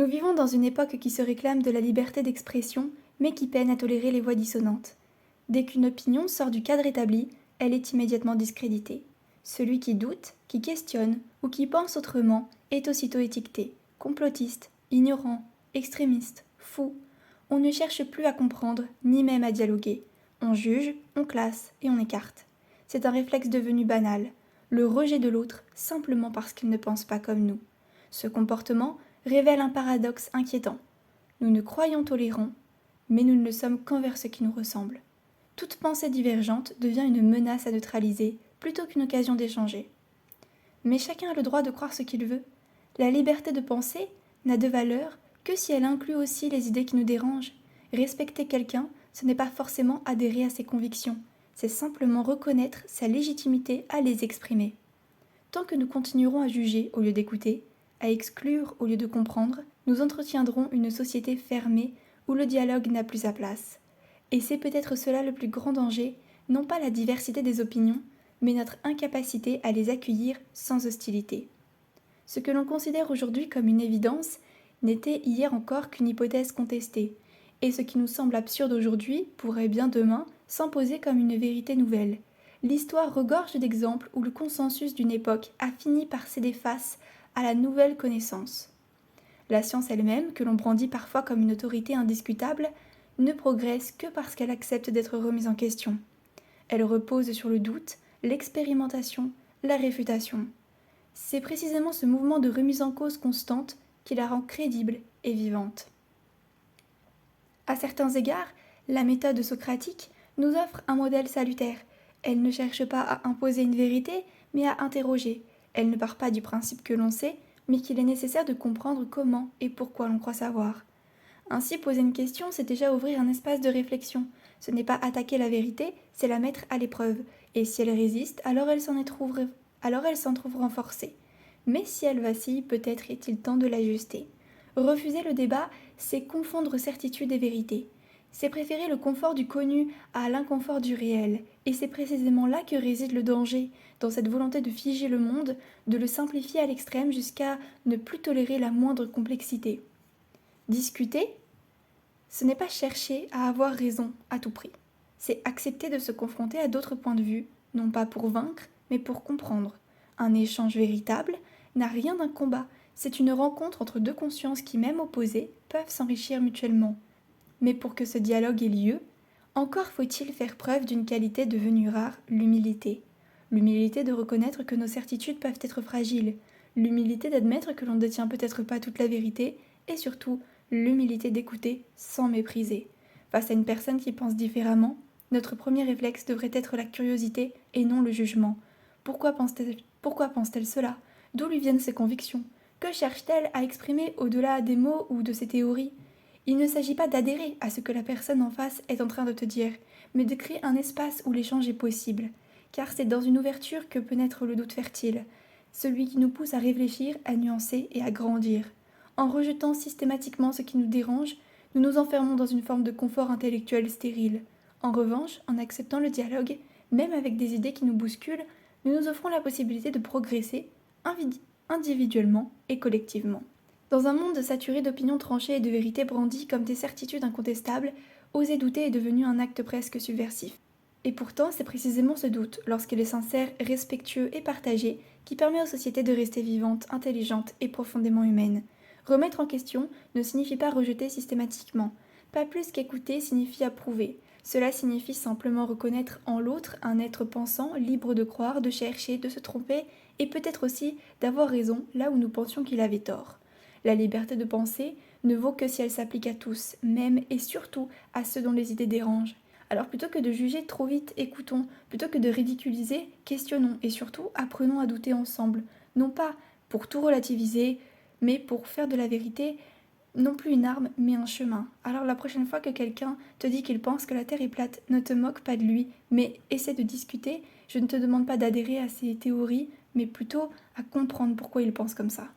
Nous vivons dans une époque qui se réclame de la liberté d'expression, mais qui peine à tolérer les voix dissonantes. Dès qu'une opinion sort du cadre établi, elle est immédiatement discréditée. Celui qui doute, qui questionne ou qui pense autrement est aussitôt étiqueté, complotiste, ignorant, extrémiste, fou. On ne cherche plus à comprendre, ni même à dialoguer. On juge, on classe et on écarte. C'est un réflexe devenu banal, le rejet de l'autre simplement parce qu'il ne pense pas comme nous. Ce comportement révèle un paradoxe inquiétant. Nous nous croyons tolérants, mais nous ne le sommes qu'envers ceux qui nous ressemblent. Toute pensée divergente devient une menace à neutraliser plutôt qu'une occasion d'échanger. Mais chacun a le droit de croire ce qu'il veut. La liberté de penser n'a de valeur que si elle inclut aussi les idées qui nous dérangent. Respecter quelqu'un, ce n'est pas forcément adhérer à ses convictions, c'est simplement reconnaître sa légitimité à les exprimer. Tant que nous continuerons à juger au lieu d'écouter, à exclure au lieu de comprendre, nous entretiendrons une société fermée où le dialogue n'a plus sa place. Et c'est peut-être cela le plus grand danger, non pas la diversité des opinions, mais notre incapacité à les accueillir sans hostilité. Ce que l'on considère aujourd'hui comme une évidence n'était hier encore qu'une hypothèse contestée, et ce qui nous semble absurde aujourd'hui pourrait bien demain s'imposer comme une vérité nouvelle. L'histoire regorge d'exemples où le consensus d'une époque a fini par céder face à la nouvelle connaissance. La science elle-même, que l'on brandit parfois comme une autorité indiscutable, ne progresse que parce qu'elle accepte d'être remise en question. Elle repose sur le doute, l'expérimentation, la réfutation. C'est précisément ce mouvement de remise en cause constante qui la rend crédible et vivante. À certains égards, la méthode socratique nous offre un modèle salutaire. Elle ne cherche pas à imposer une vérité, mais à interroger. Elle ne part pas du principe que l'on sait, mais qu'il est nécessaire de comprendre comment et pourquoi l'on croit savoir. Ainsi, poser une question, c'est déjà ouvrir un espace de réflexion. Ce n'est pas attaquer la vérité, c'est la mettre à l'épreuve. Et si elle résiste, alors elle s'en trouve renforcée. Mais si elle vacille, peut-être est-il temps de l'ajuster. Refuser le débat, c'est confondre certitude et vérité. C'est préférer le confort du connu à l'inconfort du réel. Et c'est précisément là que réside le danger, dans cette volonté de figer le monde, de le simplifier à l'extrême jusqu'à ne plus tolérer la moindre complexité. Discuter, ce n'est pas chercher à avoir raison à tout prix. C'est accepter de se confronter à d'autres points de vue, non pas pour vaincre, mais pour comprendre. Un échange véritable n'a rien d'un combat, c'est une rencontre entre deux consciences qui, même opposées, peuvent s'enrichir mutuellement. Mais pour que ce dialogue ait lieu, encore faut-il faire preuve d'une qualité devenue rare, l'humilité. L'humilité de reconnaître que nos certitudes peuvent être fragiles, l'humilité d'admettre que l'on ne détient peut-être pas toute la vérité, et surtout l'humilité d'écouter sans mépriser. Face à une personne qui pense différemment, notre premier réflexe devrait être la curiosité et non le jugement. Pourquoi pense-t-elle cela? D'où lui viennent ses convictions? Que cherche-t-elle à exprimer au-delà des mots ou de ses théories? Il ne s'agit pas d'adhérer à ce que la personne en face est en train de te dire, mais de créer un espace où l'échange est possible. Car c'est dans une ouverture que peut naître le doute fertile, celui qui nous pousse à réfléchir, à nuancer et à grandir. En rejetant systématiquement ce qui nous dérange, nous nous enfermons dans une forme de confort intellectuel stérile. En revanche, en acceptant le dialogue, même avec des idées qui nous bousculent, nous nous offrons la possibilité de progresser individuellement et collectivement. Dans un monde saturé d'opinions tranchées et de vérités brandies comme des certitudes incontestables, oser douter est devenu un acte presque subversif. Et pourtant, c'est précisément ce doute, lorsqu'il est sincère, respectueux et partagé, qui permet aux sociétés de rester vivantes, intelligentes et profondément humaines. Remettre en question ne signifie pas rejeter systématiquement. Pas plus qu'écouter signifie approuver. Cela signifie simplement reconnaître en l'autre un être pensant, libre de croire, de chercher, de se tromper, et peut-être aussi d'avoir raison là où nous pensions qu'il avait tort. La liberté de penser ne vaut que si elle s'applique à tous, même et surtout à ceux dont les idées dérangent. Alors plutôt que de juger trop vite, écoutons, plutôt que de ridiculiser, questionnons et surtout apprenons à douter ensemble, non pas pour tout relativiser, mais pour faire de la vérité non plus une arme, mais un chemin. Alors la prochaine fois que quelqu'un te dit qu'il pense que la Terre est plate, ne te moque pas de lui, mais essaie de discuter. Je ne te demande pas d'adhérer à ses théories, mais plutôt à comprendre pourquoi il pense comme ça.